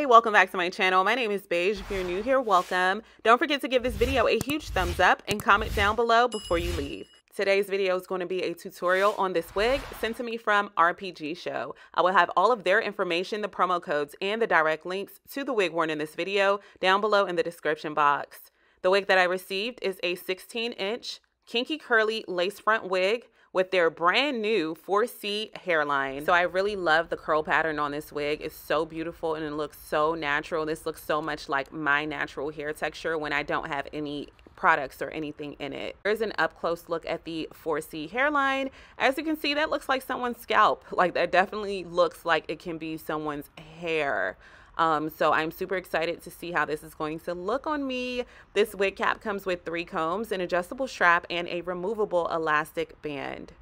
Welcome back to my channel. My name is Beige. If you're new here, welcome. Don't forget to give this video a huge thumbs up and comment down below before you leave. Today's video is going to be a tutorial on this wig sent to me from RPGSHOW. I will have all of their information, the promo codes, and the direct links to the wig worn in this video down below in the description box. The wig that I received is a 16-inch kinky curly lace front wig with their brand new 4C hairline. So I really love the curl pattern on this wig. It's so beautiful and it looks so natural. This looks so much like my natural hair texture when I don't have any products or anything in it. Here's an up close look at the 4C hairline. As you can see, that looks like someone's scalp. Like, that definitely looks like it can be someone's hair. So I'm super excited to see how this is going to look on me. This wig cap comes with 3 combs, an adjustable strap, and a removable elastic band.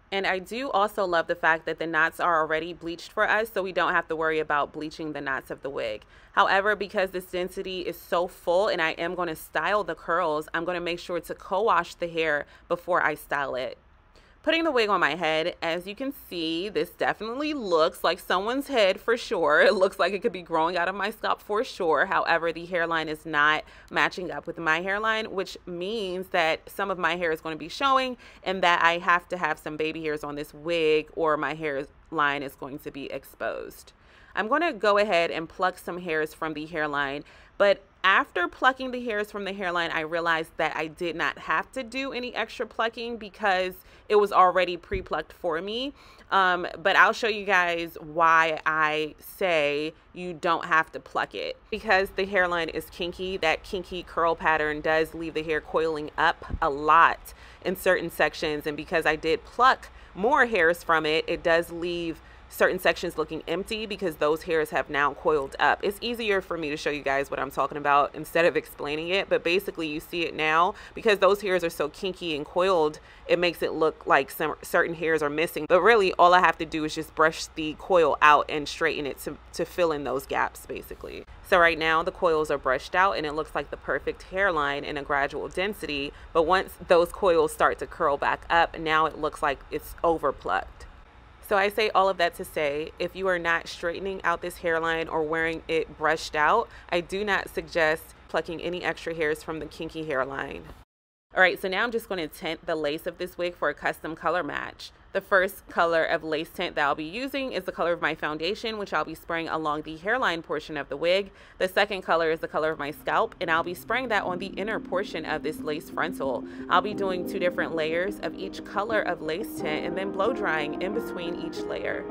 And I do also love the fact that the knots are already bleached for us, so we don't have to worry about bleaching the knots of the wig. However, because this density is so full and I am going to style the curls, I'm going to make sure to co-wash the hair before I style it. Putting the wig on my head, as you can see, this definitely looks like someone's head for sure. It looks like it could be growing out of my scalp for sure. However, the hairline is not matching up with my hairline, which means that some of my hair is going to be showing and that I have to have some baby hairs on this wig or my hairline is going to be exposed. I'm going to go ahead and pluck some hairs from the hairline, but after plucking the hairs from the hairline, I realized that I did not have to do any extra plucking because it was already pre-plucked for me. But I'll show you guys why I say you don't have to pluck it. Because the hairline is kinky, that kinky curl pattern does leave the hair coiling up a lot in certain sections. And because I did pluck more hairs from it, it does leave certain sections looking empty because those hairs have now coiled up. It's easier for me to show you guys what I'm talking about instead of explaining it, but basically you see it now because those hairs are so kinky and coiled, it makes it look like some certain hairs are missing. But really all I have to do is just brush the coil out and straighten it to fill in those gaps basically. So right now the coils are brushed out and it looks like the perfect hairline in a gradual density, but once those coils start to curl back up, now it looks like it's over plucked. So I say all of that to say, if you are not straightening out this hairline or wearing it brushed out, I do not suggest plucking any extra hairs from the kinky hairline. All right, so now I'm just going to tint the lace of this wig for a custom color match. The first color of lace tint that I'll be using is the color of my foundation, which I'll be spraying along the hairline portion of the wig. The second color is the color of my scalp, and I'll be spraying that on the inner portion of this lace frontal. I'll be doing 2 different layers of each color of lace tint and then blow drying in between each layer.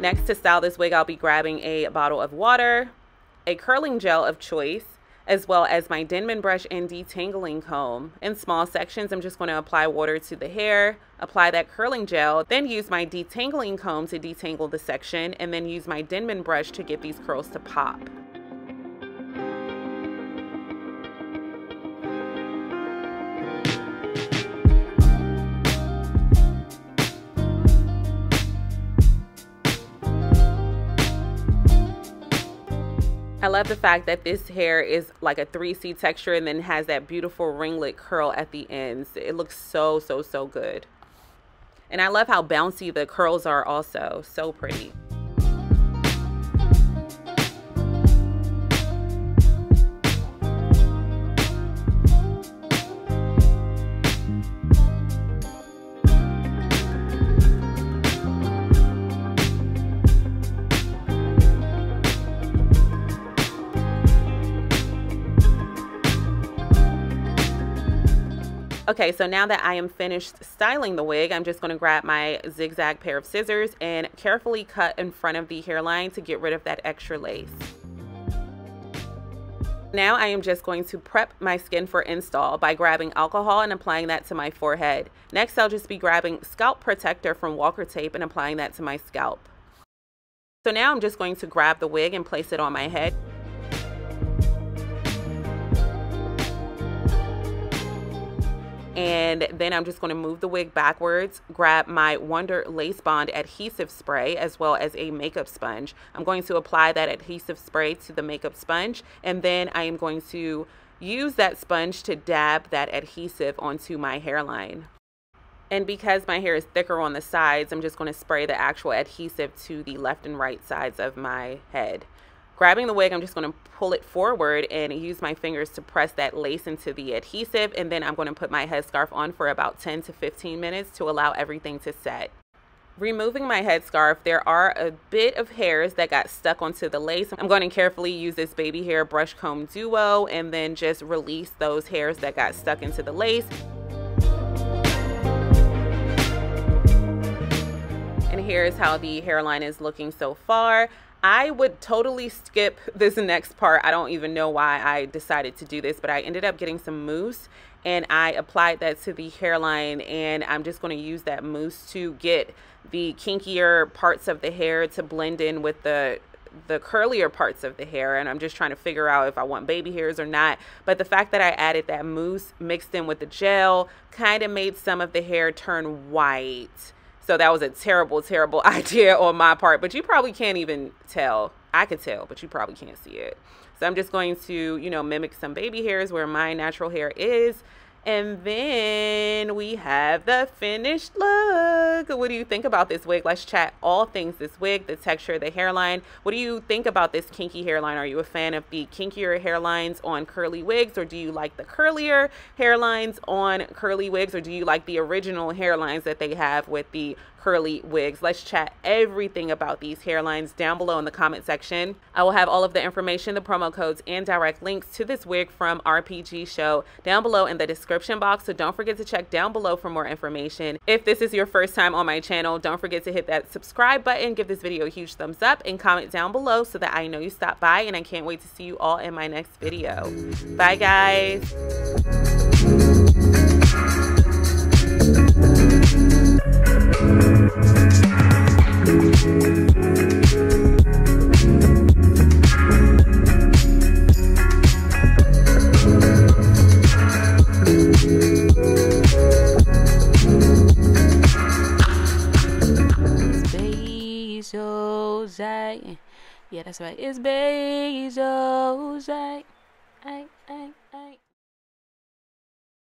Next, to style this wig, I'll be grabbing a bottle of water, a curling gel of choice, as well as my Denman brush and detangling comb. In small sections, I'm just going to apply water to the hair, apply that curling gel, then use my detangling comb to detangle the section, and then use my Denman brush to get these curls to pop. I love the fact that this hair is like a 3C texture and then has that beautiful ringlet curl at the ends. It looks so, so, so good. And I love how bouncy the curls are also. So pretty. Okay, so now that I am finished styling the wig, I'm just going to grab my zigzag pair of scissors and carefully cut in front of the hairline to get rid of that extra lace. Now I am just going to prep my skin for install by grabbing alcohol and applying that to my forehead. Next, I'll just be grabbing scalp protector from Walker tape and applying that to my scalp. So now I'm just going to grab the wig and place it on my head. And then I'm just going to move the wig backwards, grab my Wonder Lace Bond adhesive spray as well as a makeup sponge. I'm going to apply that adhesive spray to the makeup sponge, and then I am going to use that sponge to dab that adhesive onto my hairline. And because my hair is thicker on the sides, I'm just going to spray the actual adhesive to the left and right sides of my head. Grabbing the wig, I'm just going to pull it forward and use my fingers to press that lace into the adhesive, and then I'm going to put my headscarf on for about 10 to 15 minutes to allow everything to set. Removing my headscarf, there are a bit of hairs that got stuck onto the lace. I'm going to carefully use this baby hair brush comb duo and then just release those hairs that got stuck into the lace. And here's how the hairline is looking so far. I would totally skip this next part. I don't even know why I decided to do this, but I ended up getting some mousse and I applied that to the hairline, and I'm just going to use that mousse to get the kinkier parts of the hair to blend in with the curlier parts of the hair. And I'm just trying to figure out if I want baby hairs or not. But the fact that I added that mousse mixed in with the gel kind of made some of the hair turn white. So that was a terrible, terrible idea on my part, but you probably can't even tell. I could tell, but you probably can't see it. So I'm just going to, mimic some baby hairs where my natural hair is. And then we have the finished look. What do you think about this wig? Let's chat all things this wig, the texture, the hairline. What do you think about this kinky hairline? Are you a fan of the kinkier hairlines on curly wigs, or do you like the curlier hairlines on curly wigs, or do you like the original hairlines that they have with the curly wigs? Let's chat everything about these hairlines down below in the comment section. I will have all of the information, the promo codes, and direct links to this wig from RPGSHOW down below in the description box, so don't forget to check down below for more information. If this is your first time on my channel, don't forget to hit that subscribe button, give this video a huge thumbs up, and comment down below so that I know you stopped by, and I can't wait to see you all in my next video. Bye guys. Yeah, that's right. It's Beige.